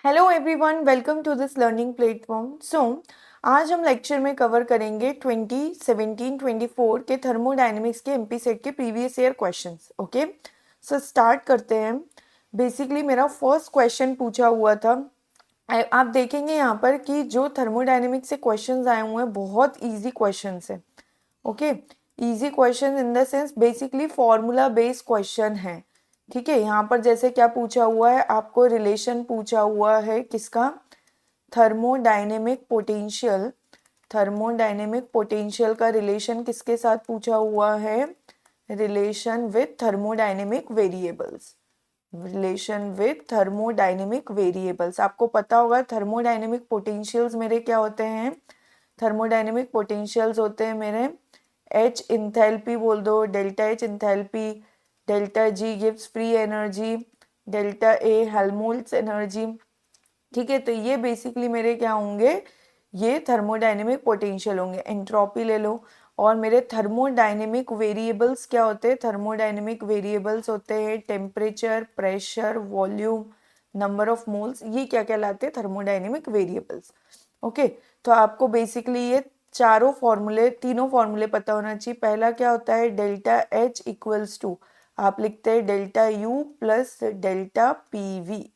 Hello everyone, welcome to this learning platform. आज हम lecture में कवर करेंगे 2017-24 के थर्मोडायनेमिक्स के एमपी सेट के previous year questions. Okay, so start करते हैं। बेसिकली मेरा फर्स्ट क्वेश्चन पूछा हुआ था। आप देखेंगे यहाँ पर कि जो थर्मोडायनेमिक्स से क्वेश्चंस आए हुए हैं बहुत इजी क्वेश्चंस है। Okay, easy question in the sense basically formula based question है। ठीक है, यहाँ पर जैसे क्या पूछा हुआ है, आपको रिलेशन पूछा हुआ है किसका, थर्मोडायनेमिक पोटेंशियल। थर्मोडायनेमिक पोटेंशियल का रिलेशन किसके साथ पूछा हुआ है, relation with thermodynamic variables. Relation with thermodynamic variables. आपको पता होगा थर्मोडायनेमिक पोटेंशियल्स मेरे क्या होते हैं, थर्मोडायनेमिक पोटेंशियल्स होते हैं मेरे एच इंथैल्पी बोल दो, delta H enthalpy, delta G gives free energy, delta A Helmholtz energy. ठीक है, तो ये बेसिकली मेरे क्या होंगे, ये थर्मोडायनेमिक पोटेंशियल होंगे। एंट्रोपी ले लो। और मेरे थर्मोडायनेमिक वेरिएबल्स क्या होते हैं, थर्मोडायनेमिक वेरिएबल्स होते हैं temperature, pressure, volume, number of moles. ये क्या कहलाते हैं, थर्मोडायनेमिक वेरिएबल्स। ओके, तो आपको बेसिकली ये तीनों फॉर्मूले पता होना चाहिए। पहला क्या होता है, डेल्टा एच इक्वल्स टू, आप लिखते हैं delta you plus delta PV.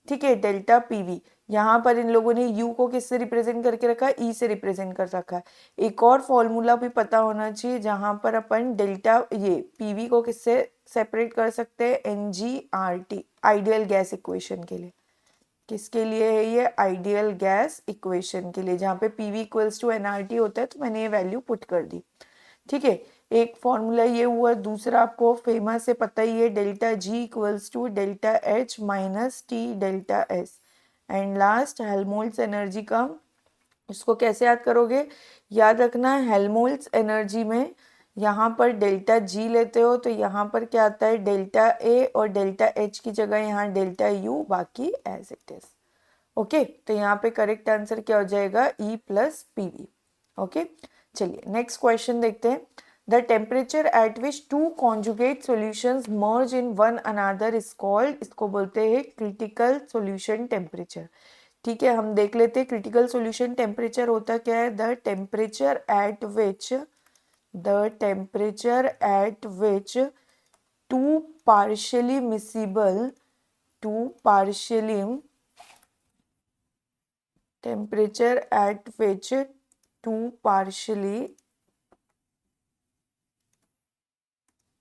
ठीक है, डेल्टा पीवी। यहाँ पर इन लोगों ने u को किससे रिप्रेजेंट करके रखा है, e से रिप्रेजेंट कर रखा है। एक और फॉर्मूला भी पता होना चाहिए जहां पर अपन डेल्टा ये pv को किससे सेपरेट कर सकते हैं, ngRT, आइडियल गैस इक्वेशन के लिए। किसके लिए है ये, आइडियल गैस इक्वेशन के लिए, जहाँ पे pv इक्वल्स टू nRT होता है। तो मैंने ये वैल्यू पुट कर दी। ठीक है, एक फॉर्मूला ये हुआ। दूसरा आपको फेमस है, पता ही है, delta G equals to delta H minus T delta S. And last Helmholtz energy का, इसको कैसे याद करोगे, याद रखना हेल्महोल्ट्ज एनर्जी में यहाँ पर डेल्टा जी लेते हो तो यहाँ पर क्या आता है, डेल्टा ए, और डेल्टा एच की जगह यहाँ डेल्टा यू, बाकी एज इट इज। ओके, तो यहाँ पे करेक्ट आंसर क्या हो जाएगा, E plus P V. Okay, चलिए नेक्स्ट क्वेश्चन देखते हैं। The temperature at which two conjugate solutions merge in one another is called, इसको बोलते हैं क्रिटिकल सॉल्यूशन टेम्परेचर। ठीक है, हम देख लेते हैं क्रिटिकल सॉल्यूशन टेम्परेचर होता क्या है। The temperature at which two partially miscible temperature at which two partially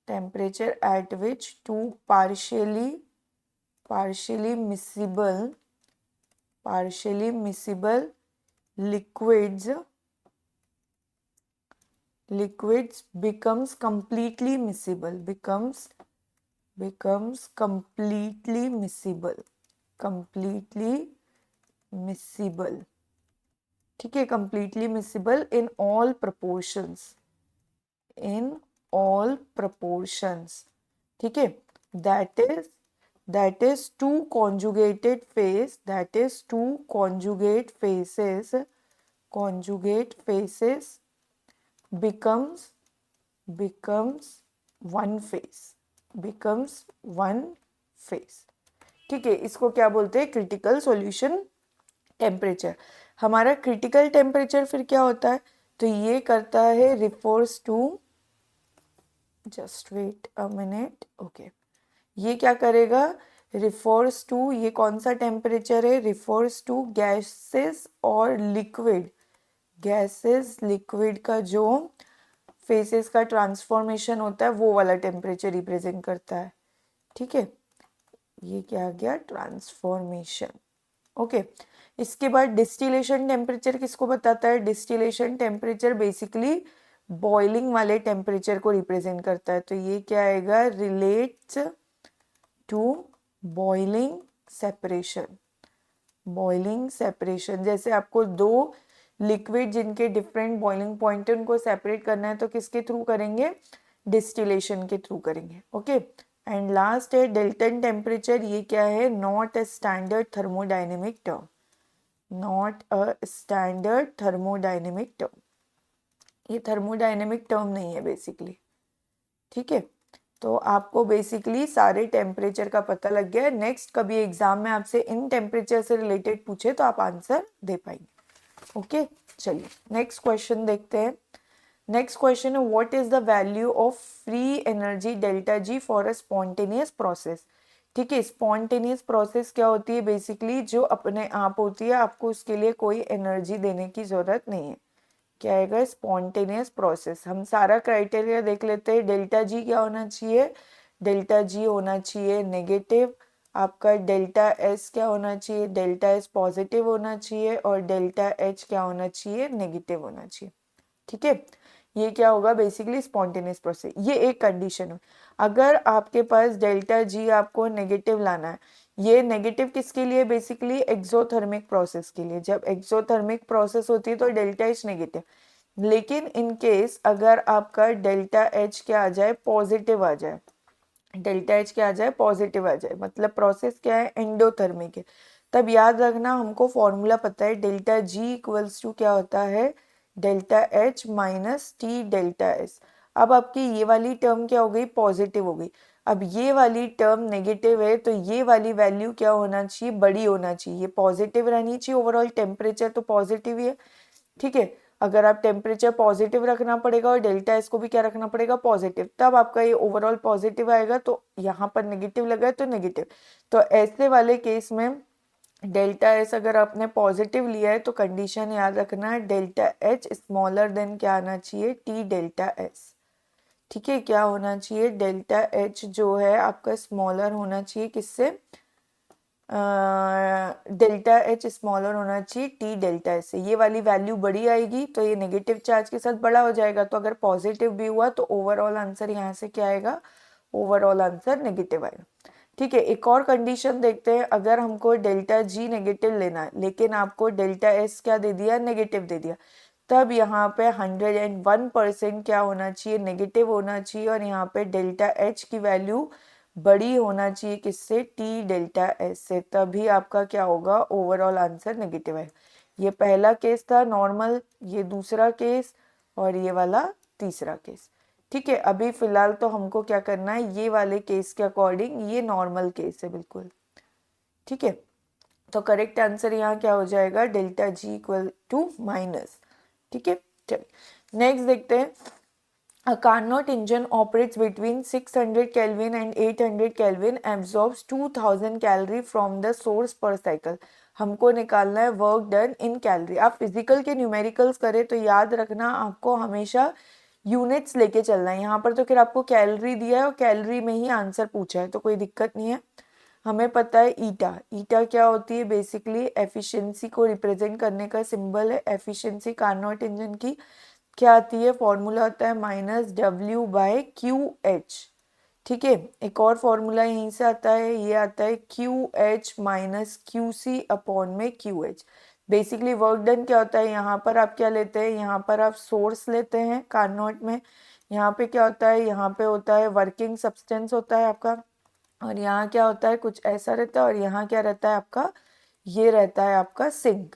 temperature at which two partially miscible liquids becomes completely miscible, completely miscible। ठीक है, completely miscible in all proportions। ठीक है, that is two conjugate faces becomes one phase। ठीक है, इसको क्या बोलते हैं, क्रिटिकल सॉल्यूशन टेम्परेचर। हमारा क्रिटिकल टेम्परेचर फिर क्या होता है, तो ये करता है refers to, just wait a minute. Okay, ये क्या करेगा, रिफर्स टू, ये कौन सा टेम्परेचर है, रिफर्स टू गैसेस और लिक्विड का जो फेसेस का ट्रांसफॉर्मेशन होता है वो वाला टेम्परेचर रिप्रेजेंट करता है। ठीक है, ये क्या आ गया, ट्रांसफॉर्मेशन। ओके, इसके बाद डिस्टिलेशन टेम्परेचर किसको बताता है, डिस्टिलेशन टेम्परेचर बेसिकली बॉइलिंग वाले टेम्परेचर को रिप्रेजेंट करता है। तो ये क्या आएगा, रिलेट्स टू बॉइलिंग सेपरेशन। जैसे आपको दो लिक्विड जिनके डिफरेंट बॉइलिंग पॉइंट है उनको सेपरेट करना है तो किसके थ्रू करेंगे, डिस्टिलेशन के थ्रू करेंगे। ओके, एंड लास्ट है डेल्टन टेम्परेचर। ये क्या है, not a standard thermodynamic term, ये थर्मोडायनेमिक टर्म नहीं है बेसिकली। ठीक है, तो आपको बेसिकली सारे टेम्परेचर का पता लग गया है। नेक्स्ट कभी एग्जाम में आपसे इन टेम्परेचर से रिलेटेड पूछे तो आप आंसर दे पाएंगे। ओके, चलिए नेक्स्ट क्वेश्चन देखते हैं। नेक्स्ट क्वेश्चन है what is the value of free energy delta G for a spontaneous process. ठीक है, स्पॉन्टेनियस प्रोसेस क्या होती है, बेसिकली जो अपने आप होती है, आपको उसके लिए कोई एनर्जी देने की जरूरत नहीं है। क्या आएगा, स्पॉन्टेनियस प्रोसेस। हम सारा क्राइटेरिया देख लेते हैं। डेल्टा जी क्या होना चाहिए, डेल्टा जी होना चाहिए नेगेटिव। आपका डेल्टा एस क्या होना चाहिए, डेल्टा एस पॉजिटिव होना चाहिए, और डेल्टा एच क्या होना चाहिए, नेगेटिव होना चाहिए। ठीक है, ये क्या होगा, बेसिकली स्पॉन्टेनियस प्रोसेस। ये एक कंडीशन है। अगर आपके पास डेल्टा जी आपको नेगेटिव लाना है, ये नेगेटिव किसके लिए, बेसिकली एक्सोथर्मिक प्रोसेस के लिए। जब एक्सोथर्मिक प्रोसेस होती है तो डेल्टा एच नेगेटिव। लेकिन इन केस अगर आपका डेल्टा एच क्या आ जाए, पॉजिटिव आ जाए, डेल्टा एच क्या आ जाए, पॉजिटिव आ जाए, मतलब प्रोसेस क्या है, एंडोथर्मिक है। तब याद रखना, हमको फॉर्मूला पता है, डेल्टा जी इक्वल्स टू क्या होता है, delta H minus T delta S. अब आपकी ये वाली टर्म क्या हो गई, पॉजिटिव हो गई। अब ये वाली टर्म नेगेटिव है, तो ये वाली वैल्यू क्या होना चाहिए, बड़ी होना चाहिए, पॉजिटिव रहनी चाहिए। ओवरऑल टेम्परेचर तो पॉजिटिव ही है। ठीक है, अगर आप टेम्परेचर पॉजिटिव रखना पड़ेगा और डेल्टा एस को भी क्या रखना पड़ेगा, पॉजिटिव, तब आपका ये ओवरऑल पॉजिटिव आएगा। तो यहाँ पर नेगेटिव लगा है तो नेगेटिव। तो ऐसे वाले केस में डेल्टा एस अगर आपने पॉजिटिव लिया है तो कंडीशन याद रखना है, डेल्टा एच स्मॉलर देन क्या आना चाहिए, टी डेल्टा एस। ठीक है, क्या होना चाहिए, डेल्टा एच जो है आपका स्मॉलर होना चाहिए किससे, डेल्टा एच स्मॉलर होना चाहिए टी डेल्टा एच से। ये वाली वैल्यू बड़ी आएगी तो ये नेगेटिव चार्ज के साथ बड़ा हो जाएगा। तो अगर पॉजिटिव भी हुआ तो ओवरऑल आंसर यहाँ से क्या आएगा, ओवरऑल आंसर नेगेटिव आएगा। ठीक है, एक और कंडीशन देखते हैं। अगर हमको डेल्टा जी नेगेटिव लेना है लेकिन आपको डेल्टा एस क्या दे दिया, नेगेटिव दे दिया, तब यहाँ पे 101% क्या होना चाहिए, नेगेटिव होना चाहिए। और यहाँ पे डेल्टा एच की वैल्यू बड़ी होना चाहिए किससे, टी डेल्टा एस से। तभी आपका क्या होगा, ओवरऑल आंसर नेगेटिव है। ये पहला केस था नॉर्मल, ये दूसरा केस, और ये वाला तीसरा केस। ठीक है, अभी फिलहाल तो हमको क्या करना है, ये वाले केस के अकॉर्डिंग ये नॉर्मल केस है बिल्कुल। ठीक है, तो करेक्ट आंसर यहाँ क्या हो जाएगा, delta G equal to minus. ठीक है, चलिए नेक्स्ट देखते हैं। A Carnot engine operates between 600 Kelvin and 800 Kelvin, absorbs 2000 calorie from the source per cycle. हमको निकालना है वर्क डन इन कैलोरी। आप फिजिकल के न्यूमेरिकल्स करें तो याद रखना आपको हमेशा यूनिट्स लेके चलना है। यहाँ पर तो फिर आपको कैलोरी दिया है और कैलोरी में ही आंसर पूछा है तो कोई दिक्कत नहीं है। हमें पता है ईटा, ईटा क्या होती है, बेसिकली एफिशिएंसी को रिप्रेजेंट करने का सिंबल है। एफिशिएंसी कार्नोट इंजन की क्या आती है, फॉर्मूला आता है minus W by Q H. ठीक है, एक और फॉर्मूला यहीं से आता है, ये आता है Q H minus Q C upon में Q H. Basically work done क्या होता है, यहाँ पर आप क्या लेते हैं, यहाँ पर आप सोर्स लेते हैं कार्नोट में। यहाँ पे क्या होता है, यहाँ पे होता है वर्किंग सब्सटेंस होता है आपका, और यहाँ क्या होता है, कुछ ऐसा रहता है, और यहाँ क्या रहता है आपका, ये रहता है आपका सिंक।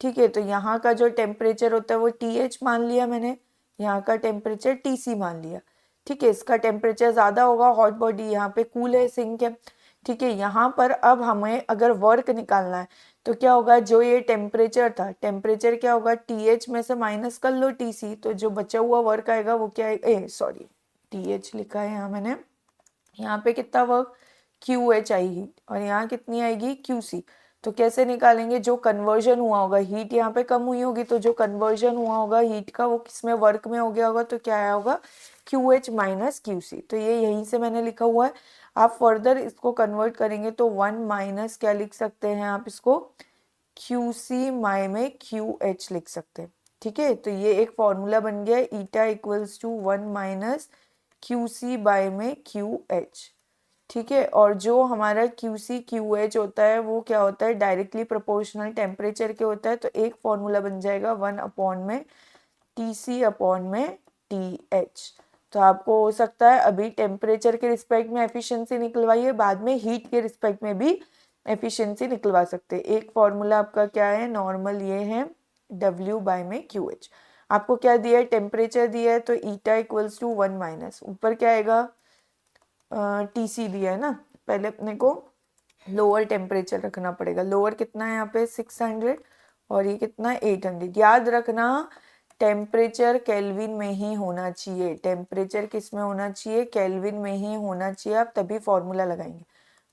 ठीक है, तो यहाँ का जो टेम्परेचर होता है वो TH मान लिया मैंने, यहाँ का टेम्परेचर TC मान लिया। ठीक है, इसका टेम्परेचर ज़्यादा होगा, हॉट बॉडी यहाँ पे कूल है, सिंक है। ठीक है, यहाँ पर अब हमें अगर वर्क निकालना है तो क्या होगा, जो ये टेम्परेचर था, टेम्परेचर क्या होगा, TH में से माइनस कर लो TC, तो जो बचा हुआ वर्क आएगा वो क्या है, सॉरी TH लिखा है यहाँ मैंने, यहाँ पे कितना वर्क QH आएगी और यहाँ कितनी आएगी QC। तो कैसे निकालेंगे, जो कन्वर्जन हुआ होगा, हीट यहाँ पे कम हुई होगी तो जो कन्वर्जन हुआ होगा हीट का वो किसमें, वर्क में हो गया होगा, तो क्या आया होगा, QH माइनस QC। तो ये यहीं से मैंने लिखा हुआ है। आप फर्दर इसको कन्वर्ट करेंगे तो 1 माइनस क्या लिख सकते हैं आप इसको, QC माई में QH लिख सकते हैं। ठीक है, तो ये एक फॉर्मूला बन गया, eta equals to 1 minus QC by में QH। ठीक है, और जो हमारा QC QH होता है वो क्या होता है, डायरेक्टली प्रोपोर्शनल टेम्परेचर के होता है। तो एक फॉर्मूला बन जाएगा 1 अपॉन में TC अपॉन में TH। तो आपको हो सकता है अभी टेम्परेचर के रिस्पेक्ट में एफिशिएंसी निकलवाइए, बाद में हीट के रिस्पेक्ट में भी एफिशिएंसी निकलवा सकते हैं। एक फॉर्मूला आपका क्या है, नॉर्मल ये है W बाय में QH। आपको क्या दिया है, टेम्परेचर दिया है, तो ईटा इक्वल्स टू 1 माइनस, ऊपर क्या आएगा TC दिया है ना, पहले अपने को लोअर टेम्परेचर रखना पड़ेगा। लोअर कितना है यहाँ पे 600 और ये कितना है 800। याद रखना टेम्परेचर केल्विन में ही होना चाहिए। टेम्परेचर किस में होना चाहिए? केल्विन में ही होना चाहिए, आप तभी फॉर्मूला लगाएंगे।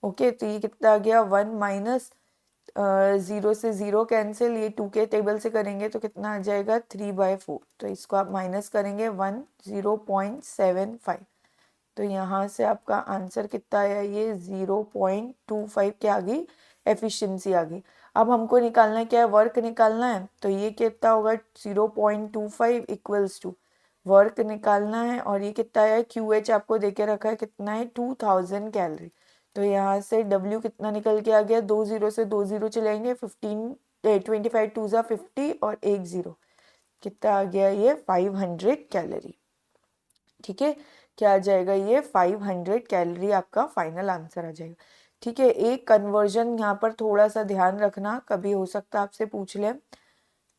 ओके, तो ये कितना आ गया 1 माइनस 0 से 0 कैंसिल, ये 2 के टेबल से करेंगे तो कितना आ जाएगा 3/4। तो इसको आप माइनस करेंगे 0.75। तो यहाँ से आपका आंसर कितना आया? ये 0.25 क्या आ गई? एफिशिएंसी आ गई। अब हमको निकालना क्या है? वर्क निकालना है। तो ये कितना होगा? 0.25 इक्वल्स टू वर्क निकालना है, और ये कितना है? QH आपको देके रखा है कितना है? 2000 कैलोरी। तो यहाँ से W कितना निकल के आ गया? 2 0 से 2 0 चलेंगे, 25 2 ज़ा 50 और 1 0 कितना आ गया? ये 500 कैलोरी। ठीक है, क्या आ जाएगा? ये 500 कैलोरी आपका फाइनल आंसर आ जाएगा। ठीक है, एक कन्वर्जन यहाँ पर थोड़ा सा ध्यान रखना, कभी हो सकता है आपसे पूछ ले,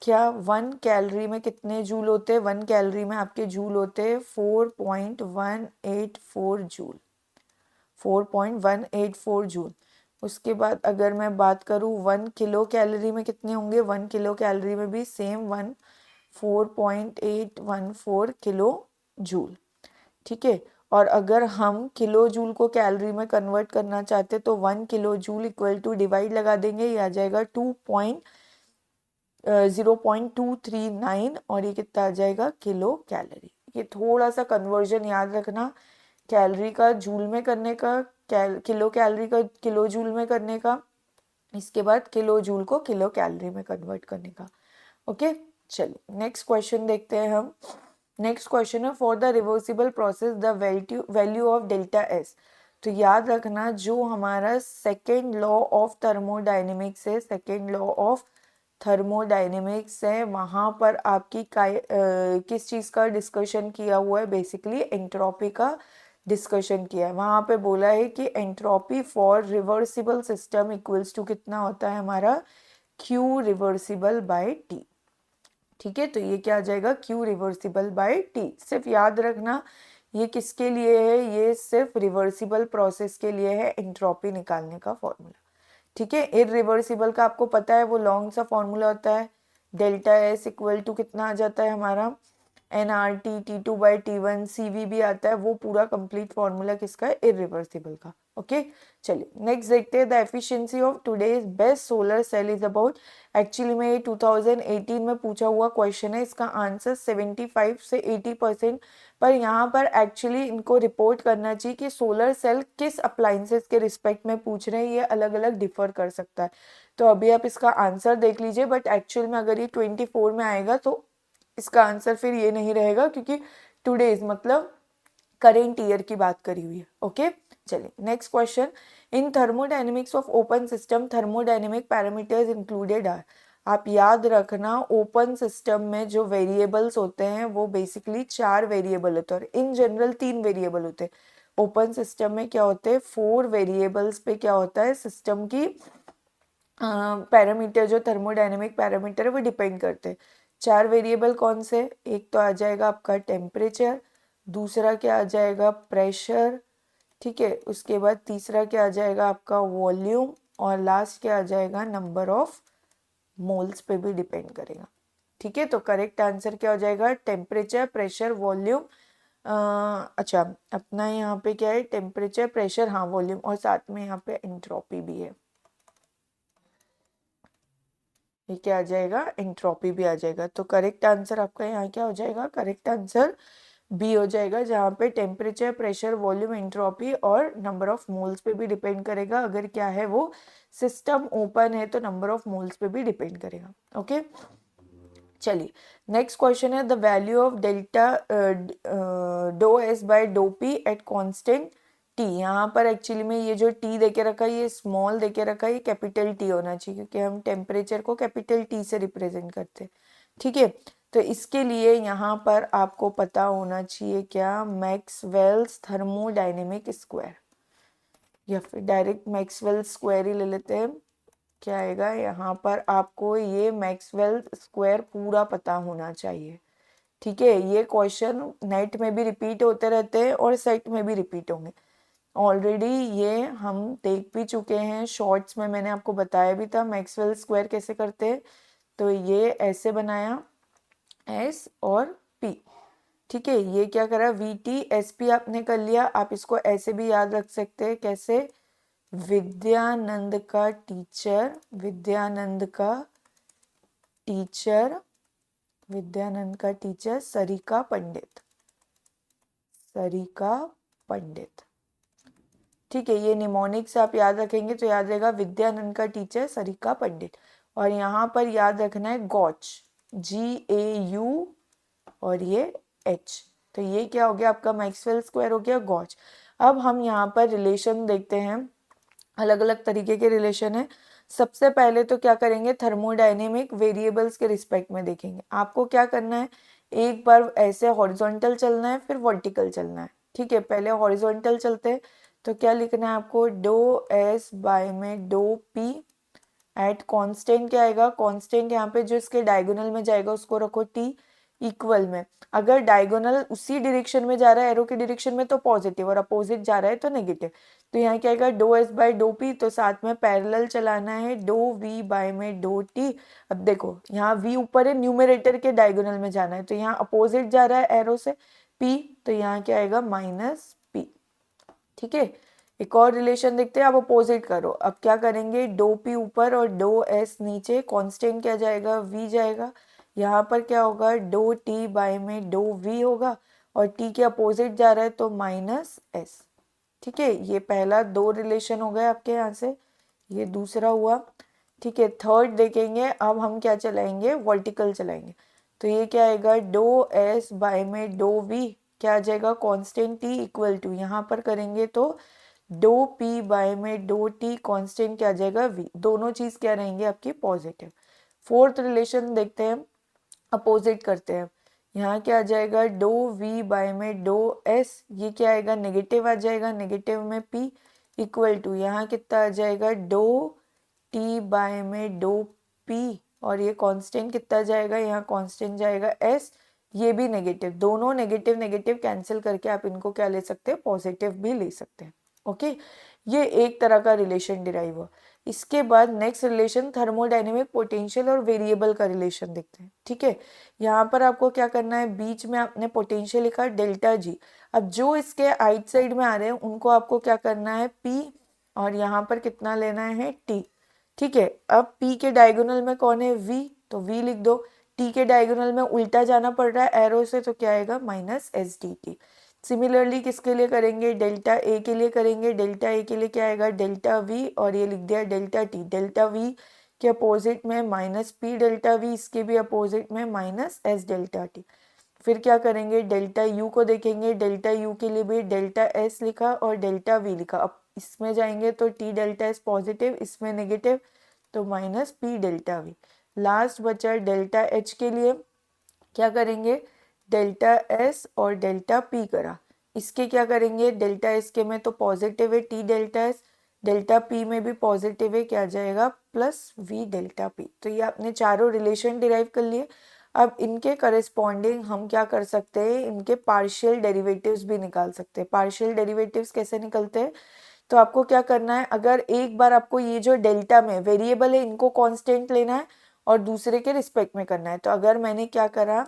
क्या 1 कैलोरी में कितने जूल होते हैं? 1 कैलोरी में आपके जूल होते हैं 4.184 जूल, 4.184 जूल। उसके बाद अगर मैं बात करूँ 1 किलो कैलोरी में कितने होंगे? 1 किलो कैलोरी में भी सेम 4.814 किलो जूल। ठीक है, और अगर हम किलो जूल को कैलोरी में कन्वर्ट करना चाहते तो 1 kilo joule equal to divide लगा देंगे, ये आ जाएगा 0.239 और ये कितना आ जाएगा? Kilo calorie. ये थोड़ा सा कन्वर्जन याद रखना, कैलोरी का जूल में करने का, किलो कैलोरी का किलो जूल में करने का, इसके बाद किलो जूल को किलो कैलोरी में कन्वर्ट करने का। ओके, चलिए नेक्स्ट क्वेश्चन देखते हैं हम। नेक्स्ट क्वेश्चन है for the reversible process the value of delta S. तो याद रखना जो हमारा सेकेंड लॉ ऑफ थर्मोडायनेमिक्स है, सेकेंड लॉ ऑफ थर्मोडायनेमिक्स है, वहाँ पर आपकी किस चीज़ का डिस्कशन किया हुआ है? बेसिकली एंट्रोपी का डिस्कशन किया है। वहाँ पे बोला है कि entropy for reversible system equals to कितना होता है हमारा? Q reversible by T। ठीक है, तो ये क्या आ जाएगा? Q reversible by T। सिर्फ याद रखना ये किसके लिए है? ये सिर्फ रिवर्सिबल प्रोसेस के लिए है, एंट्रोपी निकालने का फॉर्मूला। ठीक है, इरिवर्सिबल का आपको पता है वो लॉन्ग सा फॉर्मूला होता है, डेल्टा एस इक्वल टू कितना आ जाता है हमारा? NRT T2/T1 CV भी आता है, वो पूरा कंप्लीट फॉर्मूला किसका है? इरिवर्सिबल का। ओके, चलिए नेक्स्ट देखते हैं। The efficiency of today's best solar cell is about. Actually में ये 2018 में पूछा हुआ क्वेश्चन है, इसका आंसर 75 से 80%, पर यहाँ पर एक्चुअली इनको रिपोर्ट करना चाहिए कि सोलर सेल किस अप्लाइंसेस के रिस्पेक्ट में पूछ रहे हैं, ये अलग अलग डिफर कर सकता है। तो अभी आप इसका आंसर देख लीजिए, बट एक्चुअल में अगर ये 24 में आएगा तो इसका आंसर फिर ये नहीं रहेगा, क्योंकि टुडेज मतलब करेंट ईयर की बात करी हुई है। ओके, चलिए next question. In thermodynamics of open system thermodynamic parameters included are. आप याद रखना ओपन सिस्टम में जो वेरिएबल्स होते हैं वो बेसिकली 4 वेरिएबल होते हैं, और इन जनरल 3 वेरिएबल होते हैं। ओपन सिस्टम में क्या होते हैं? 4 वेरिएबल्स पे क्या होता है? सिस्टम की पैरामीटर जो थर्मोडायनेमिक पैरामीटर है वो डिपेंड करते हैं। 4 वेरिएबल कौन से? एक तो आ जाएगा आपका टेम्परेचर, दूसरा क्या आ जाएगा? प्रेशर, ठीक है, उसके बाद तीसरा क्या आ जाएगा आपका? वॉल्यूम, और लास्ट क्या आ जाएगा? नंबर ऑफ मोल्स पे भी डिपेंड करेगा। ठीक है, तो करेक्ट आंसर क्या हो जाएगा? Temperature, pressure, volume. अच्छा, अपना यहाँ पे क्या है? टेम्परेचर, प्रेशर, हाँ वॉल्यूम, और साथ में यहाँ पे एंट्रोपी भी है। ये क्या आ जाएगा? एंट्रोपी भी आ जाएगा। तो करेक्ट आंसर आपका यहाँ क्या हो जाएगा? करेक्ट आंसर बी हो जाएगा, जहाँ पे टेम्परेचर, प्रेशर, वॉल्यूम, एंट्रोपी और नंबर ऑफ मोल्स पे भी डिपेंड करेगा। अगर क्या है वो सिस्टम ओपन है तो नंबर ऑफ मोल्स पे भी डिपेंड करेगा। ओके, चलिए नेक्स्ट क्वेश्चन है the value of delta dough S by dough P at constant T. यहाँ पर एक्चुअली में ये जो टी देके रखा है ये स्मॉल देके रखा है, ये कैपिटल टी होना चाहिए, क्योंकि हम टेम्परेचर को कैपिटल टी से रिप्रेजेंट करते हैं। ठीक है, तो इसके लिए यहाँ पर आपको पता होना चाहिए क्या? मैक्सवेल्स थर्मोडायनेमिक स्क्वायर, या फिर डायरेक्ट मैक्सवेल स्क्वायर ही ले लेते हैं। क्या आएगा यहाँ पर? आपको ये मैक्सवेल स्क्वायर पूरा पता होना चाहिए। ठीक है, ये क्वेश्चन नेट में भी रिपीट होते रहते हैं और सेट में भी रिपीट होंगे। ऑलरेडी ये हम देख भी चुके हैं, शॉर्ट्स में मैंने आपको बताया भी था मैक्सवेल स्क्वायर कैसे करते हैं। तो ये ऐसे बनाया एस और पी, ठीक है। ये क्या करा, वी टी एस पी आपने कर लिया। आप इसको ऐसे भी याद रख सकते हैं, कैसे, विद्यानंद का टीचर, विद्यानंद का टीचर, विद्यानंद का टीचर सरिका पंडित, सरिका पंडित, ठीक है। ये निमोनिक्स आप याद रखेंगे तो याद रहेगा विद्यानंद का टीचर सरिका पंडित। और यहाँ पर याद रखना है गॉच, GAU और ये H। तो ये क्या हो गया आपका मैक्सवेल स्क्वायर हो गया गॉच। अब हम यहाँ पर रिलेशन देखते हैं, अलग अलग तरीके के रिलेशन है। सबसे पहले तो क्या करेंगे, थर्मोडायनेमिक वेरिएबल्स के रिस्पेक्ट में देखेंगे। आपको क्या करना है, एक बार ऐसे हॉरिजॉन्टल चलना है फिर वर्टिकल चलना है, ठीक है। पहले हॉरिजॉन्टल चलते हैं तो क्या लिखना है आपको, डो एस बाय में डो पी एट कांस्टेंट क्या आएगा, कांस्टेंट यहाँ पे जो इसके डायगोनल में जाएगा उसको रखो टी इक्वल में। अगर डायगोनल उसी डायरेक्शन में जा रहा है एरो की डायरेक्शन में तो पॉजिटिव, और अपोजिट जा रहा है तो नेगेटिव। तो यहाँ क्या आएगा, do S by dough P, तो साथ में पैरेलल चलाना है डो वी बाय में डो टी। अब देखो यहाँ वी ऊपर है, न्यूमरेटर के डायगोनल में जाना है, तो यहाँ अपोजिट जा रहा है एरो से पी, तो यहाँ क्या आएगा माइनस पी, ठीक है। एक और रिलेशन देखते हैं, आप अपोजिट करो। अब क्या करेंगे, डो पी ऊपर और डो एस नीचे, कांस्टेंट क्या जाएगा, वी जाएगा। यहाँ पर क्या होगा, डो टी बाय में डो वी होगा, और टी के अपोजिट जा रहा है तो माइनस एस, ठीक है। ये पहला दो रिलेशन हो गए आपके यहाँ से, ये दूसरा हुआ, ठीक है। थर्ड देखेंगे, अब हम क्या चलाएंगे, वर्टिकल चलाएंगे। तो ये क्या आएगा, डो एस बाय में डो वी क्या आ जाएगा, कांस्टेंट टी इक्वल टू, यहाँ पर करेंगे तो डो पी बाय में डो टी कांस्टेंट क्या आ जाएगा वी, दोनों चीज क्या रहेंगे आपकी पॉजिटिव। फोर्थ रिलेशन देखते हैं, अपोजिट करते हैं। यहाँ क्या आ जाएगा, डो वी बाय में डो एस, ये क्या आएगा नेगेटिव आ जाएगा, नेगेटिव में पी इक्वल टू, यहाँ कितना आ जाएगा, डो टी बाय में डो पी, और ये कांस्टेंट कितना जाएगा, यहाँ कांस्टेंट जाएगा एस, ये भी नेगेटिव, दोनों नेगेटिव नेगेटिव कैंसिल करके आप इनको क्या ले सकते हैं, पॉजिटिव भी ले सकते हैं, ओके। ये एक तरह का रिलेशन डिराइव हुआ। इसके बाद नेक्स्ट रिलेशन थर्मोडायनेमिक पोटेंशियल और वेरिएबल का रिलेशन देखते हैं, ठीक है। यहाँ पर आपको क्या करना है, बीच में आपने पोटेंशियल लिखा डेल्टा जी। अब जो इसके आइट साइड में आ रहे हैं उनको आपको क्या करना है, पी, और यहाँ पर कितना लेना है, टी, ठीक है। अब P के डायगोनल में कौन है, V, तो V लिख दो। T के डायगोनल में उल्टा जाना पड़ रहा है एरो से, तो क्या आएगा, minus S D T. Similarly किसके लिए करेंगे, डेल्टा ए के लिए करेंगे। डेल्टा ए के लिए क्या आएगा, डेल्टा V, और ये लिख दिया डेल्टा टी। डेल्टा V के अपोजिट में माइनस पी डेल्टा वी, इसके भी अपोजिट में माइनस एस डेल्टा टी। फिर क्या करेंगे, डेल्टा यू को देखेंगे। डेल्टा यू के लिए भी डेल्टा एस लिखा और डेल्टा वी लिखा। अब इसमें जाएंगे तो टी डेल्टा एस पॉजिटिव, इसमें नेगेटिव, तो minus P delta we. Last बचा डेल्टा एच के लिए, क्या करेंगे, डेल्टा एस और डेल्टा पी करा। इसके क्या करेंगे, डेल्टा एस के में तो पॉजिटिव है T delta S, delta P में भी पॉजिटिव है, क्या जाएगा, प्लस वी डेल्टा पी। तो ये आपने चारों रिलेशन डिराइव कर लिए। अब इनके करस्पॉन्डिंग हम क्या कर सकते हैं, इनके पार्शियल डेरिवेटिव्स भी निकाल सकते हैं। पार्शियल डेरिवेटिव्स कैसे निकलते हैं, तो आपको क्या करना है, अगर एक बार आपको ये जो डेल्टा में वेरिएबल है इनको कांस्टेंट लेना है और दूसरे के रिस्पेक्ट में करना है। तो अगर मैंने क्या करा,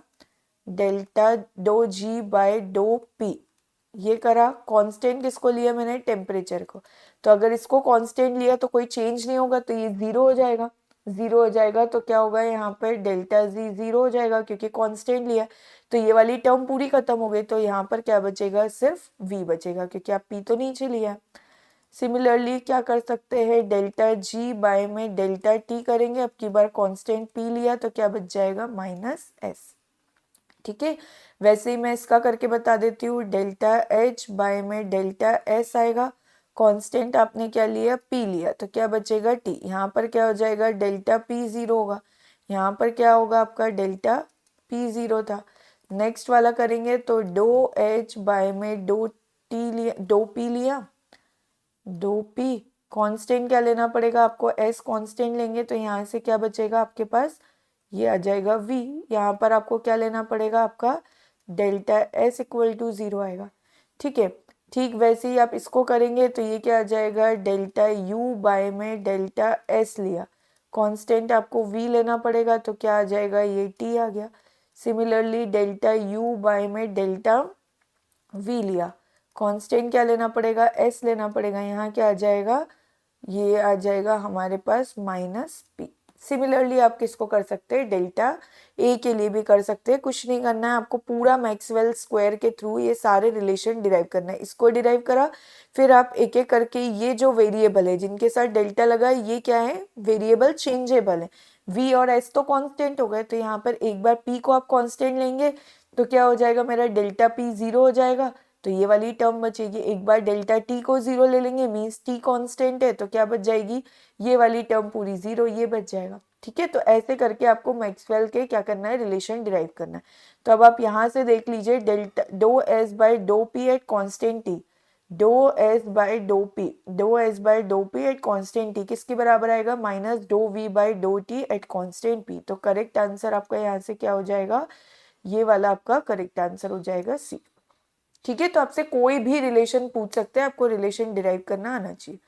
delta do G by dough P ये करा, कांस्टेंट किसको लिया मैंने, टेम्परेचर को। तो अगर इसको कांस्टेंट लिया तो कोई चेंज नहीं होगा, तो ये जीरो हो जाएगा। जीरो हो जाएगा तो क्या होगा, यहाँ पर डेल्टा जी जीरो हो जाएगा क्योंकि कांस्टेंट लिया। तो ये वाली टर्म पूरी खत्म हो गई, तो यहाँ पर क्या बचेगा, सिर्फ वी बचेगा क्योंकि आप पी तो नीचे लिया। सिमिलरली क्या कर सकते हैं, डेल्टा जी बाय में डेल्टा टी करेंगे। अब की बार कांस्टेंट पी लिया तो क्या बच जाएगा, माइनस एस, ठीक है। वैसे ही मैं इसका करके बता देती हूँ, डेल्टा एच बाय में डेल्टा एस आएगा। कांस्टेंट आपने क्या लिया, पी लिया, तो क्या बचेगा टी। यहाँ पर क्या हो जाएगा, डेल्टा पी जीरो होगा, यहाँ पर क्या होगा आपका, डेल्टा पी जीरो था। नेक्स्ट वाला करेंगे तो डो एच बाय में डो टी लिया, डो पी लिया, डो पी कांस्टेंट क्या लेना पड़ेगा आपको, एस कांस्टेंट लेंगे तो यहाँ से क्या बचेगा आपके पास, ये आ जाएगा वी। यहाँ पर आपको क्या लेना पड़ेगा, आपका delta S equal to zero आएगा, ठीक है। ठीक वैसे ही आप इसको करेंगे तो ये क्या आ जाएगा, डेल्टा यू बाय में डेल्टा एस लिया, कांस्टेंट आपको वी लेना पड़ेगा तो क्या आ जाएगा, ये टी आ गया। सिमिलरली डेल्टा यू बाय में डेल्टा वी लिया, कांस्टेंट क्या लेना पड़ेगा, एस लेना पड़ेगा, यहाँ क्या आ जाएगा, ये आ जाएगा हमारे पास माइनस पी। सिमिलरली आप किसको कर सकते हैं, डेल्टा ए के लिए भी कर सकते हैं। कुछ नहीं करना है आपको, पूरा मैक्सवेल स्क्वायर के थ्रू ये सारे रिलेशन डिराइव करना है। इसको डिराइव करा, फिर आप एक एक करके ये जो वेरिएबल है जिनके साथ डेल्टा लगा ये क्या है, वेरिएबल चेंजेबल है। वी और एस तो कांस्टेंट हो गए, तो यहाँ पर एक बार पी को आप कांस्टेंट लेंगे तो क्या हो जाएगा, मेरा डेल्टा पी जीरो हो जाएगा, तो ये वाली टर्म बचेगी। एक बार डेल्टा टी को जीरो ले लेंगे, मीन्स टी कांस्टेंट है, तो क्या बच जाएगी, ये वाली टर्म पूरी जीरो, ये बच जाएगा। ठीक है, तो ऐसे करके आपको मैक्सवेल के क्या करना है, रिलेशन डिराइव करना है। तो अब आप यहाँ से देख लीजिए, delta dough S by dough P at constant T, डो एस बाय डो पी, डो S by dough P at constant T किसके बराबर आएगा, माइनस डो वी बाय डो टी एट कांस्टेंट पी। तो करेक्ट आंसर आपका यहाँ से क्या हो जाएगा, ये वाला आपका करेक्ट आंसर हो जाएगा सी। ठीक है, तो आपसे कोई भी रिलेशन पूछ सकते हैं, आपको रिलेशन डिराइव करना आना चाहिए।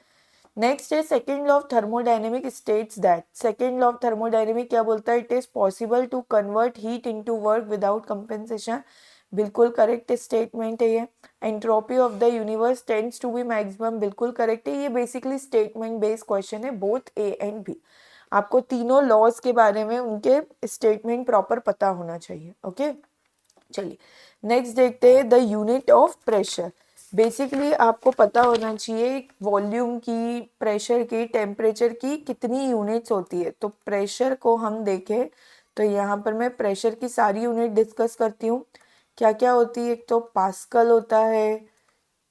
नेक्स्ट है second law of thermodynamic states that, second law of thermodynamic क्या बोलता है, it is possible to convert heat into work without compensation. बिल्कुल करेक्ट स्टेटमेंट है ये। Entropy of the universe tends to be maximum, बिल्कुल correct है। ये basically statement based question है, बोथ ए एंड बी। आपको तीनों लॉज के बारे में उनके स्टेटमेंट प्रॉपर पता होना चाहिए। ओके चलिए नेक्स्ट देखते हैं the unit of pressure. Basically आपको पता होना चाहिए वॉल्यूम की, प्रेशर की, टेम्परेचर की कितनी यूनिट्स होती है। तो प्रेशर को हम देखें तो यहाँ पर मैं प्रेशर की सारी यूनिट डिस्कस करती हूँ। क्या क्या होती है, एक तो पास्कल होता है,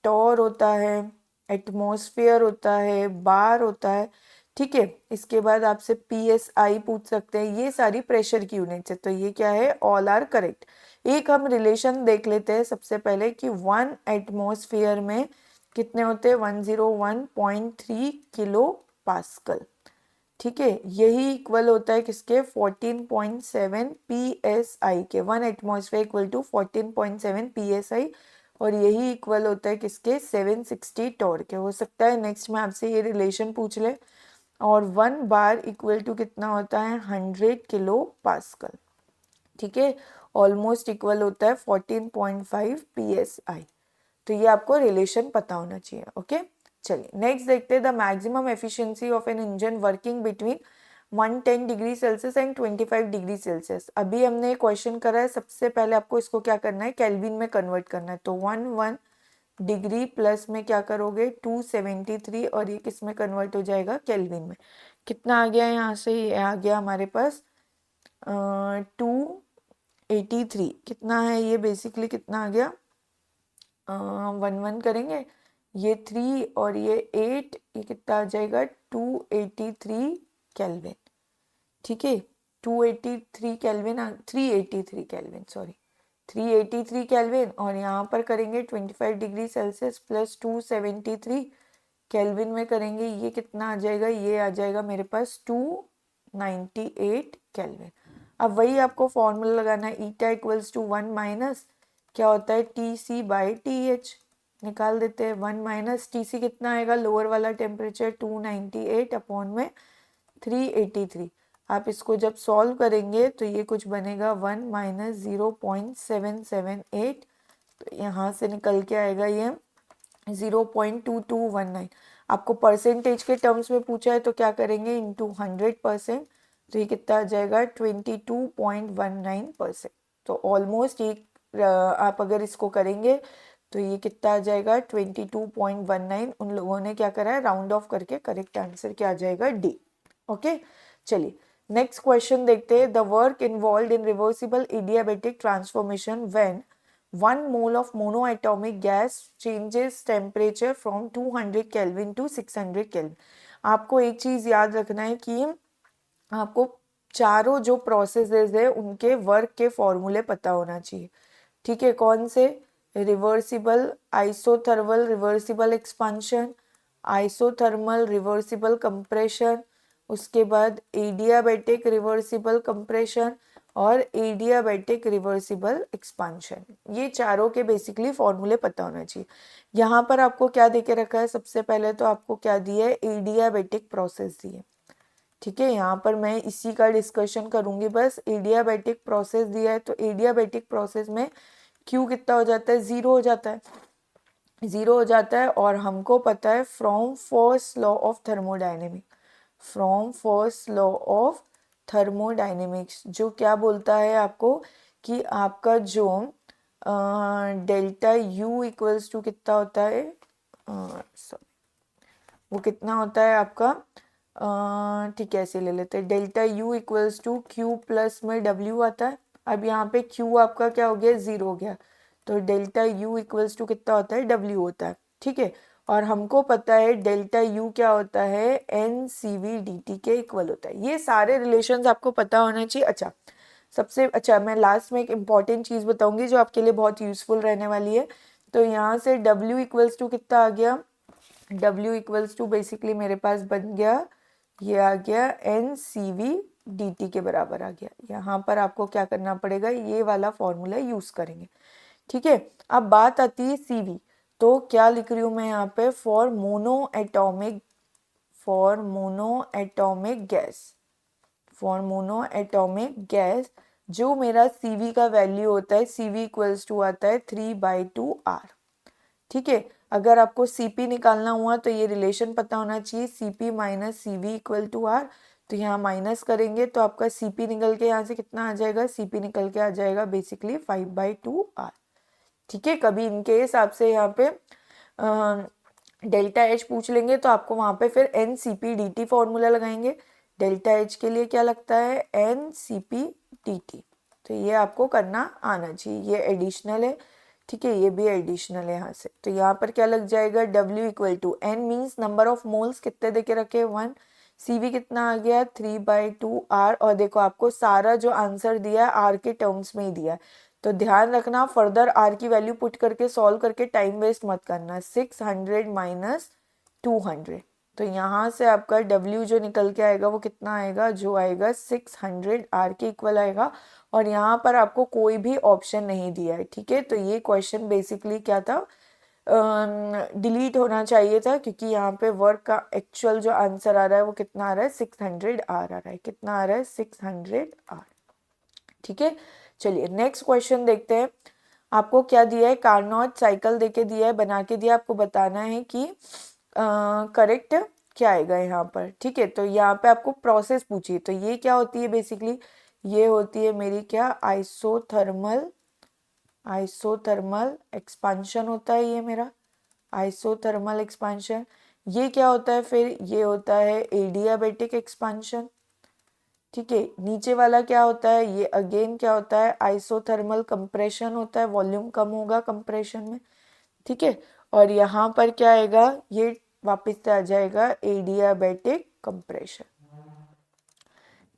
टॉर होता है, एटमॉस्फेयर होता है, बार होता है। ठीक है, इसके बाद आपसे PSI पूछ सकते हैं, ये सारी प्रेशर की यूनिट्स है। तो ये क्या है, ऑल आर करेक्ट। एक हम रिलेशन देख लेते हैं सबसे पहले कि 1 एटमॉस्फेयर में कितने होते हैं, 101.3 किलो पास्कल। ठीक है, यही इक्वल होता है किसके, 14.7 PSI के। 1 एटमॉस्फेयर इक्वल टू 14.7 PSI, और यही इक्वल होता है किसके, 760 टॉर के। हो सकता है नेक्स्ट में आपसे ये रिलेशन पूछ ले। और 1 बार इक्वल टू कितना होता है, 100 किलो पास्कल। ठीक है, ऑलमोस्ट इक्वल होता है 14.5 PSI। तो ये आपको रिलेशन पता होना चाहिए। ओके चलिए नेक्स्ट देखते हैं the maximum efficiency of an engine working between 110 degree Celsius and 25 degree Celsius. अभी हमने क्वेश्चन करा है, सबसे पहले आपको इसको क्या करना है, केल्विन में कन्वर्ट करना है। तो 1 डिग्री प्लस में क्या करोगे, 273, और ये किस में कन्वर्ट हो जाएगा, केल्विन में। कितना आ गया यहाँ से, ये आ गया हमारे पास 283। कितना है ये, बेसिकली कितना आ गया, 1 करेंगे, ये 3 और ये 8, ये कितना आ जाएगा, 283 केल्विन। ठीक है, 283 केल्विन, 383 केल्विन, सॉरी 383 केल्विन। और यहाँ पर करेंगे 25 डिग्री सेल्सियस प्लस 273 केल्विन में करेंगे, ये कितना आ जाएगा, ये आ जाएगा मेरे पास 298 केल्विन। अब वही आपको फॉर्मूला लगाना है, ईटा इक्वल्स टू 1 माइनस क्या होता है, TC बाई TH। निकाल देते हैं, 1 माइनस TC कितना आएगा, लोअर वाला टेम्परेचर 298 अपॉन में 383। आप इसको जब सॉल्व करेंगे तो ये कुछ बनेगा 1 माइनस 0.778, तो यहाँ से निकल के आएगा ये 0.2219। आपको परसेंटेज के टर्म्स में पूछा है तो क्या करेंगे, इंटू 100%, तो ये कितना आ जाएगा 22.19%। तो ऑलमोस्ट एक आप अगर इसको करेंगे तो ये कितना आ जाएगा 22.19। उन लोगों ने क्या करा है, राउंड ऑफ करके करेक्ट आंसर क्या आ जाएगा, डी। ओके चलिए नेक्स्ट क्वेश्चन देखते हैं the work involve in reversible adiabatic transformation when 1 mole of monoatomic gas changes temperature from 200 Kelvin to 600 Kelvin। आपको एक चीज याद रखना है कि आपको चारों जो प्रोसेसेस है उनके वर्क के फॉर्मूले पता होना चाहिए। ठीक है, कौन से, reversible, isothermal reversible expansion, isothermal reversible compression, उसके बाद एडियाबेटिक रिवर्सिबल कंप्रेशन, और एडियाबैटिक रिवर्सिबल एक्सपांशन। ये चारों के बेसिकली फॉर्मूले पता होना चाहिए। यहाँ पर आपको क्या दे के रखा है, सबसे पहले तो आपको क्या दिया है, एडियाबैटिक प्रोसेस दी है। ठीक है, यहाँ पर मैं इसी का डिस्कशन करूंगी बस। एडियाबैटिक प्रोसेस दिया है तो एडियाबैटिक प्रोसेस में क्यू कितना हो जाता है, जीरो हो जाता है, जीरो हो जाता है। और हमको पता है from first law of thermodynamic, from first law of thermodynamics जो क्या बोलता है आपको कि आपका जो डेल्टा यू इक्वल्स टू कितना होता है, वो कितना होता है आपका, ठीक है ऐसे ले लेते हैं, delta U equals to Q plus में डब्ल्यू आता है। अब यहाँ पे क्यू आपका क्या हो गया, जीरो हो गया, तो डेल्टा यू इक्वल्स टू कितना होता है, डब्ल्यू होता है। ठीक है, और हमको पता है डेल्टा यू क्या होता है, N C V D T के इक्वल होता है। ये सारे रिलेशंस आपको पता होना चाहिए। अच्छा, सबसे अच्छा मैं लास्ट में एक इम्पॉर्टेंट चीज़ बताऊंगी जो आपके लिए बहुत यूजफुल रहने वाली है। तो यहाँ से डब्ल्यू इक्वल्स टू कितना आ गया, W इक्वल्स टू बेसिकली मेरे पास बन गया, ये आ गया N C V D T के बराबर आ गया। यहाँ पर आपको क्या करना पड़ेगा, ये वाला फॉर्मूला यूज करेंगे। ठीक है, अब बात आती है सी वी, तो क्या लिख रही हूँ मैं यहाँ पे, for mono atomic, for mono atomic gas, for mono atomic gas जो मेरा सी वी का वैल्यू होता है, सी वी इक्वल्स टू आता है 3/2R। ठीक है, अगर आपको Cp निकालना हुआ तो ये रिलेशन पता होना चाहिए, Cp minus Cv equal to R। तो यहाँ माइनस करेंगे तो आपका Cp निकल के यहाँ से कितना आ जाएगा, Cp निकल के आ जाएगा बेसिकली 5/2R। ठीक है, कभी इनके हिसाब से यहाँ पे डेल्टा एच पूछ लेंगे तो आपको वहाँ पे फिर N C P D T formula लगाएंगे। डेल्टा एच के लिए क्या लगता है, N C P D T. तो ये आपको करना आना चाहिए, ये एडिशनल है। ठीक है, ये भी एडिशनल है यहाँ से। तो यहाँ पर क्या लग जाएगा, W equal to N means number of moles कितने देके रखे, 1, CV कितना आ गया 3/2R। और देखो आपको सारा जो आंसर दिया है R के टर्म्स में ही दिया है, तो ध्यान रखना फर्दर R की वैल्यू पुट करके सॉल्व करके टाइम वेस्ट मत करना। 600 माइनस 200, तो यहाँ से आपका W जो निकल के आएगा वो कितना आएगा, जो आएगा 600 R के इक्वल आएगा। और यहाँ पर आपको कोई भी ऑप्शन नहीं दिया है। ठीक है, तो ये क्वेश्चन बेसिकली क्या था, डिलीट होना चाहिए था, क्योंकि यहाँ पे वर्क का एक्चुअल जो आंसर आ रहा है वो कितना आ रहा है, 600 R आ रहा है, कितना आ रहा है, 600 R। ठीक है, चलिए नेक्स्ट क्वेश्चन देखते हैं। आपको क्या दिया है, कार्नोट साइकिल देके दिया है, बना के दिया, आपको बताना है कि करेक्ट क्या आएगा यहाँ पर। ठीक है, तो यहाँ पे आपको प्रोसेस पूछिए, तो ये क्या होती है बेसिकली, ये होती है मेरी क्या, आइसोथर्मल, आइसोथर्मल एक्सपांशन होता है ये मेरा, आइसोथर्मल एक्सपांशन। ये क्या होता है फिर, ये होता है एडियाबैटिक एक्सपांशन। ठीक है, नीचे वाला क्या होता है, ये अगेन क्या होता है, आइसोथर्मल कंप्रेशन होता है, वॉल्यूम कम होगा कंप्रेशन में। ठीक है, और यहाँ पर क्या आएगा, ये वापस से आ जाएगा एडियाबैटिक कंप्रेशन।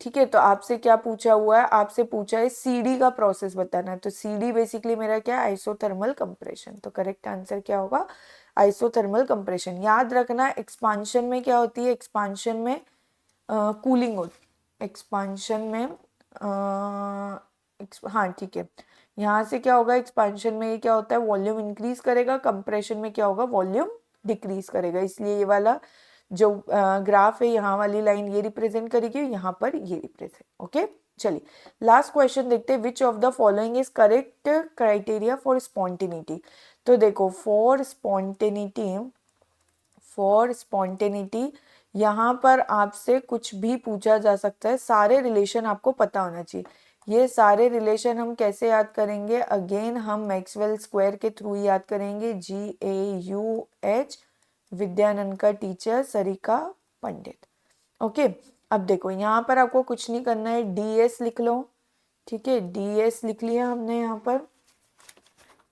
ठीक है, तो आपसे क्या पूछा हुआ है, आपसे पूछा है सीडी का प्रोसेस बताना है, तो सीडी बेसिकली मेरा क्या है, आइसोथर्मल कंप्रेशन। तो करेक्ट आंसर क्या होगा, आइसोथर्मल कंप्रेशन। याद रखना एक्सपांशन में क्या होती है, एक्सपांशन में कूलिंग होती, एक्सपांशन में हाँ ठीक है, यहाँ से क्या होगा, एक्सपांशन में ये क्या होता है, वॉल्यूम इंक्रीज करेगा, कंप्रेशन में क्या होगा, वॉल्यूम डिक्रीज करेगा। इसलिए ये वाला जो ग्राफ है, यहाँ वाली लाइन ये रिप्रेजेंट करेगी, यहाँ पर ये रिप्रेजेंट। ओके, चलिए लास्ट क्वेश्चन देखते हैं, which of the following is correct criteria for spontaneity. तो देखो फॉर स्पॉन्टेनिटी, फॉर स्पॉन्टेनिटी यहाँ पर आपसे कुछ भी पूछा जा सकता है, सारे रिलेशन आपको पता होना चाहिए। ये सारे रिलेशन हम कैसे याद करेंगे, अगेन हम मैक्सवेल स्क्वायर के थ्रू याद करेंगे, GAUH, विद्यानंद का टीचर सरिका पंडित। ओके, अब देखो यहाँ पर आपको कुछ नहीं करना है, DS लिख लो। ठीक है, DS लिख लिया हमने, यहाँ पर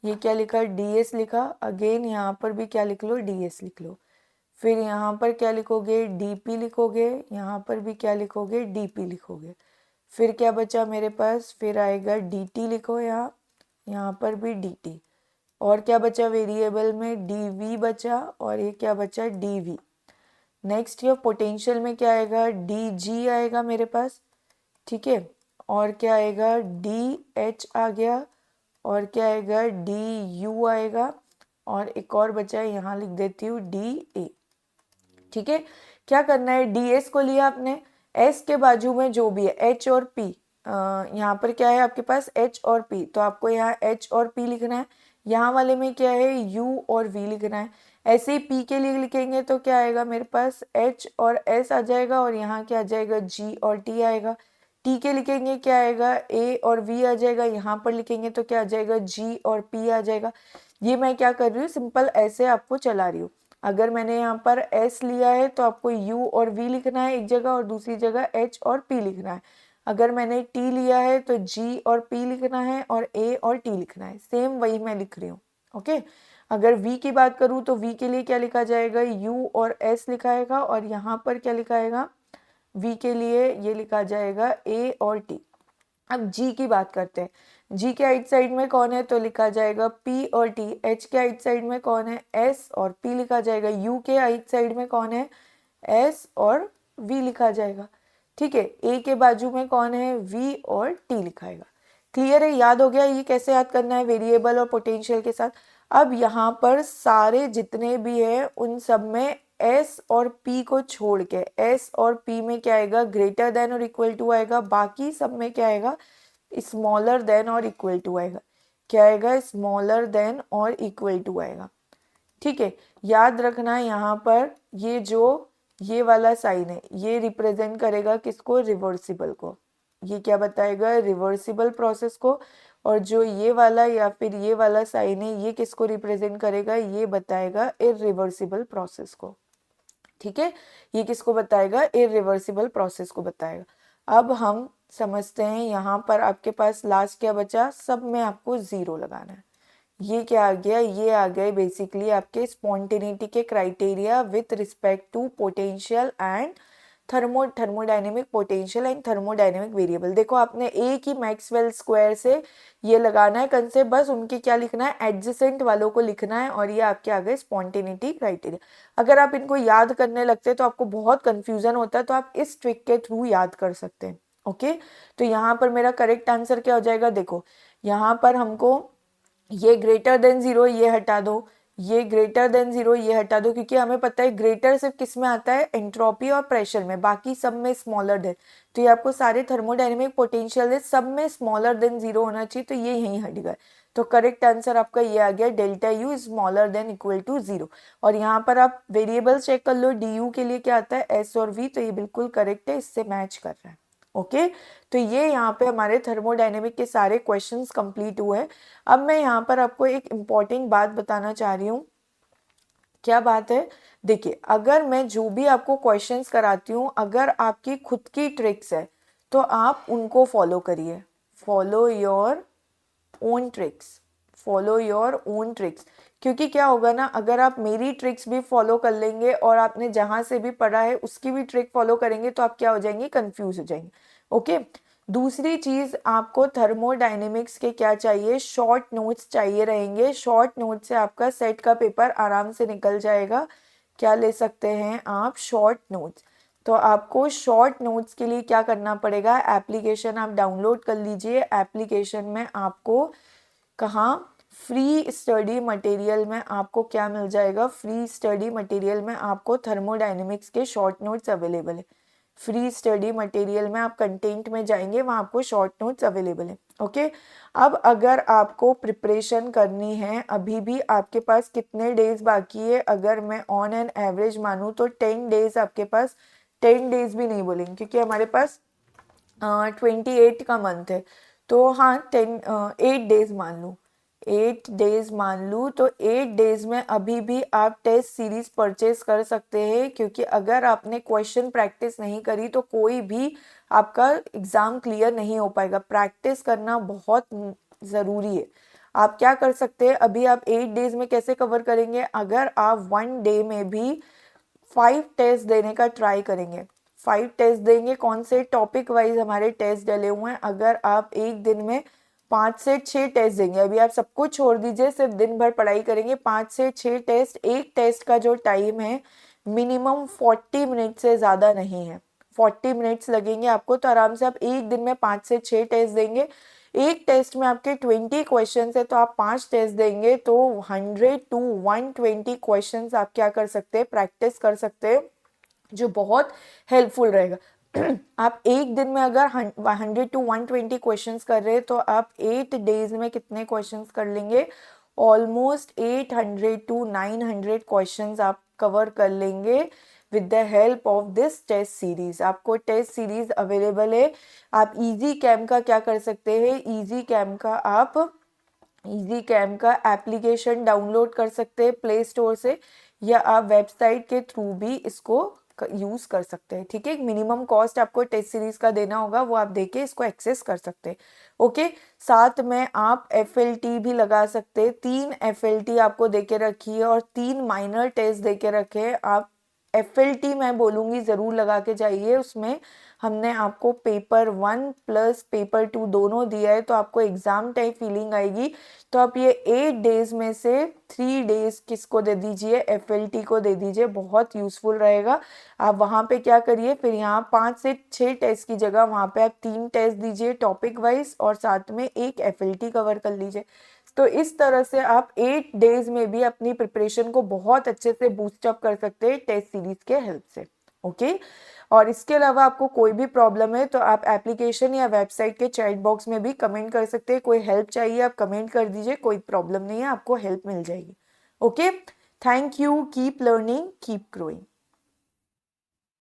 ये क्या लिखा, DS लिखा, अगेन यहाँ पर भी क्या लिख लो, DS लिख लो। फिर यहाँ पर क्या लिखोगे, DP लिखोगे, यहाँ पर भी क्या लिखोगे, DP लिखोगे। फिर क्या बचा मेरे पास, फिर आएगा DT लिखो, यहाँ पर भी DT। और क्या बचा वेरिएबल में, DV बचा, और ये क्या बचा, DV। नेक्स्ट ये पोटेंशियल में क्या आएगा, DG आएगा मेरे पास। ठीक है, और क्या आएगा DH आ गया, और क्या आएगा DU आएगा, और एक और बचा है यहाँ लिख देती हूँ DA। ठीक है, क्या करना है, DS को लिया आपने, S के बाजू में जो भी है H और P, यहाँ पर क्या है आपके पास H और P, तो आपको यहाँ H और P लिखना है, यहाँ वाले में क्या है U और V लिखना है। ऐसे ही P के लिए लिखेंगे तो क्या आएगा मेरे पास H और S आ जाएगा, और यहाँ क्या आ जाएगा G और T आएगा। T के लिखेंगे क्या आएगा A और V आ जाएगा, यहाँ पर लिखेंगे तो क्या आ जाएगा G और P आ जाएगा। ये मैं क्या कर रही हूँ, सिंपल ऐसे आपको चला रही हूँ। अगर मैंने यहाँ पर S लिया है तो आपको U और V लिखना है एक जगह, और दूसरी जगह H और P लिखना है। अगर मैंने T लिया है तो G और P लिखना है, और A और T लिखना है, सेम वही मैं लिख रही हूँ। ओके, अगर V की बात करूँ तो V के लिए क्या लिखा जाएगा, U और S लिखाएगा, और यहाँ पर क्या लिखाएगा V के लिए ये लिखा जाएगा A और T। अब G की बात करते हैं, G के राइट साइड में कौन है तो लिखा जाएगा P और T। H के राइट साइड में कौन है S और P लिखा जाएगा। U के राइट साइड में कौन है S और V लिखा जाएगा। ठीक है, A के बाजू में कौन है V और T लिखाएगा। क्लियर है, याद हो गया ये कैसे याद करना है वेरिएबल और पोटेंशियल के साथ। अब यहाँ पर सारे जितने भी हैं उन सब में S और P को छोड़ के S और P में क्या आएगा ग्रेटर देन और इक्वल टू आएगा, बाकी सब में क्या आएगा स्मॉलर देन और इक्वल टू आएगा। क्या आएगा स्मॉलर देन और इक्वल टू आएगा। ठीक है, याद रखना यहाँ पर ये वाला साइन है ये रिप्रेजेंट करेगा किसको, रिवर्सिबल को। ये क्या बताएगा रिवर्सिबल प्रोसेस को, और जो ये वाला या फिर ये वाला साइन है ये किसको रिप्रेजेंट करेगा, ये बताएगा इरिवर्सिबल प्रोसेस को। ठीक है, ये किसको बताएगा इरिवर्सिबल प्रोसेस को बताएगा। अब हम समझते हैं यहाँ पर आपके पास लास्ट क्या बचा, सब में आपको 0 लगाना है। ये क्या आ गया, ये आ गए बेसिकली आपके स्पॉन्टेनिटी के criteria with respect to potential and thermodynamic potential and thermodynamic variable. देखो आपने एक ही मैक्सवेल स्क्वायर से ये लगाना है कंसेप्ट, बस उनके क्या लिखना है एडजेसेंट वालों को लिखना है, और ये आपके आ गए स्पॉन्टेनिटी क्राइटेरिया। अगर आप इनको याद करने लगते हैं तो आपको बहुत कंफ्यूजन होता है, तो आप इस ट्रिक के थ्रू याद कर सकते हैं। ओके, तो यहाँ पर मेरा करेक्ट आंसर क्या हो जाएगा, देखो यहाँ पर हमको ये ग्रेटर देन 0 ये हटा दो, ये ग्रेटर देन 0 ये हटा दो, क्योंकि हमें पता है ग्रेटर सिर्फ किस में आता है एंट्रोपी और प्रेशर में, बाकी सब में स्मॉलर देन। तो ये आपको सारे थर्मोडायनेमिक पोटेंशियल है सब में स्मॉलर देन 0 होना चाहिए, तो ये यहीं हट गया। तो करेक्ट आंसर आपका ये आ गया delta U smaller than equal to 0। और यहाँ पर आप वेरिएबल चेक कर लो, डी यू के लिए क्या आता है एस और वी, तो ये बिल्कुल करेक्ट है, इससे मैच कर रहा है। ओके, तो ये यहाँ पे हमारे थर्मोडायनेमिक के सारे क्वेश्चंस कंप्लीट हुए। अब मैं यहाँ पर आपको एक इम्पॉर्टेंट बात बताना चाह रही हूँ। क्या बात है, देखिए अगर मैं जो भी आपको क्वेश्चंस कराती हूँ अगर आपकी खुद की ट्रिक्स है तो आप उनको फॉलो करिए। Follow your own tricks, follow your own tricks. क्योंकि क्या होगा ना, अगर आप मेरी ट्रिक्स भी फॉलो कर लेंगे और आपने जहां से भी पढ़ा है उसकी भी ट्रिक फॉलो करेंगे तो आप क्या हो जाएंगे, कंफ्यूज हो जाएंगे। ओके, दूसरी चीज आपको थर्मोडायनेमिक्स के क्या चाहिए, शॉर्ट नोट्स चाहिए रहेंगे। शॉर्ट नोट से आपका सेट का पेपर आराम से निकल जाएगा। क्या ले सकते हैं आप, शॉर्ट नोट्स। तो आपको शॉर्ट नोट्स के लिए क्या करना पड़ेगा, एप्लीकेशन आप डाउनलोड कर लीजिए। एप्लीकेशन में आपको कहाँ, फ्री स्टडी मटेरियल में आपको क्या मिल जाएगा, फ्री स्टडी मटेरियल में आपको थर्मोडायनेमिक्स के शॉर्ट नोट्स अवेलेबल है। फ्री स्टडी मटेरियल में आप कंटेंट में जाएंगे, वहाँ आपको शॉर्ट नोट्स अवेलेबल है। ओके, अब अगर आपको प्रिपरेशन करनी है, अभी भी आपके पास कितने डेज बाकी है, अगर मैं ऑन एन एवरेज मानूँ तो 10 डेज आपके पास, 10 डेज भी नहीं बोलेंगे क्योंकि हमारे पास 28 का मंथ है, तो हाँ 8 डेज मान लूँ, 8 डेज मान लूँ, तो 8 डेज में अभी भी आप टेस्ट सीरीज परचेज कर सकते हैं। क्योंकि अगर आपने क्वेश्चन प्रैक्टिस नहीं करी तो कोई भी आपका एग्जाम क्लियर नहीं हो पाएगा। प्रैक्टिस करना बहुत ज़रूरी है। आप क्या कर सकते हैं, अभी आप 8 डेज में कैसे कवर करेंगे, अगर आप 1 डे में भी 5 टेस्ट देने का ट्राई करेंगे, 5 टेस्ट देंगे, कौन से टॉपिक वाइज हमारे टेस्ट डले हुए हैं, अगर आप एक दिन में 5 से 6 टेस्ट देंगे, अभी आप सब कुछ छोड़ दीजिए सिर्फ दिन भर पढ़ाई करेंगे, 5 से 6 टेस्ट, एक टेस्ट का जो टाइम है मिनिमम 40 मिनट से ज़्यादा नहीं है, 40 मिनट्स लगेंगे आपको, तो आराम से आप एक दिन में 5 से 6 टेस्ट देंगे। एक टेस्ट में आपके 20 क्वेश्चन है, तो आप 5 टेस्ट देंगे तो 100 to 120 क्वेश्चन आप क्या कर सकते हैं, प्रैक्टिस कर सकते हैं, जो बहुत हेल्पफुल रहेगा। आप एक दिन में अगर 100 to 120 क्वेश्चंस कर रहे हैं तो आप 8 डेज में कितने क्वेश्चंस कर लेंगे, ऑलमोस्ट 800 to 900 क्वेश्चंस आप कवर कर लेंगे with the help of this test series. आपको टेस्ट सीरीज अवेलेबल है। आप इजी कैम का क्या कर सकते हैं, इजी कैम का एप्लीकेशन डाउनलोड कर सकते हैं प्ले स्टोर से, या आप वेबसाइट के थ्रू भी इसको यूज कर सकते हैं। ठीक है, मिनिमम कॉस्ट आपको टेस्ट सीरीज का देना होगा, वो आप देके इसको एक्सेस कर सकते हैं। ओके, साथ में आप FLT भी लगा सकते हैं। 3 FLT आपको देके रखी है और 3 माइनर टेस्ट देके रखे हैं। आप FLT मैं बोलूँगी ज़रूर लगा के जाइए, उसमें हमने आपको पेपर 1 प्लस पेपर 2 दोनों दिया है, तो आपको एग्ज़ाम टाइप फीलिंग आएगी। तो आप ये 8 डेज में से 3 डेज किसको दे दीजिए, FLT को दे दीजिए, बहुत यूज़फुल रहेगा। आप वहाँ पे क्या करिए, फिर यहाँ 5 से 6 टेस्ट की जगह वहाँ पे आप 3 टेस्ट दीजिए टॉपिक वाइज, और साथ में एक FLT कवर कर लीजिए। तो इस तरह से आप 8 डेज में भी अपनी प्रिपरेशन को बहुत अच्छे से बूस्टअप कर सकते हैं टेस्ट सीरीज के हेल्प से। ओके, और इसके अलावा आपको कोई भी प्रॉब्लम है तो आप एप्लीकेशन या वेबसाइट के चैट बॉक्स में भी कमेंट कर सकते हैं। कोई हेल्प चाहिए आप कमेंट कर दीजिए, कोई प्रॉब्लम नहीं है, आपको हेल्प मिल जाएगी। Okay, thank you, keep learning, keep growing.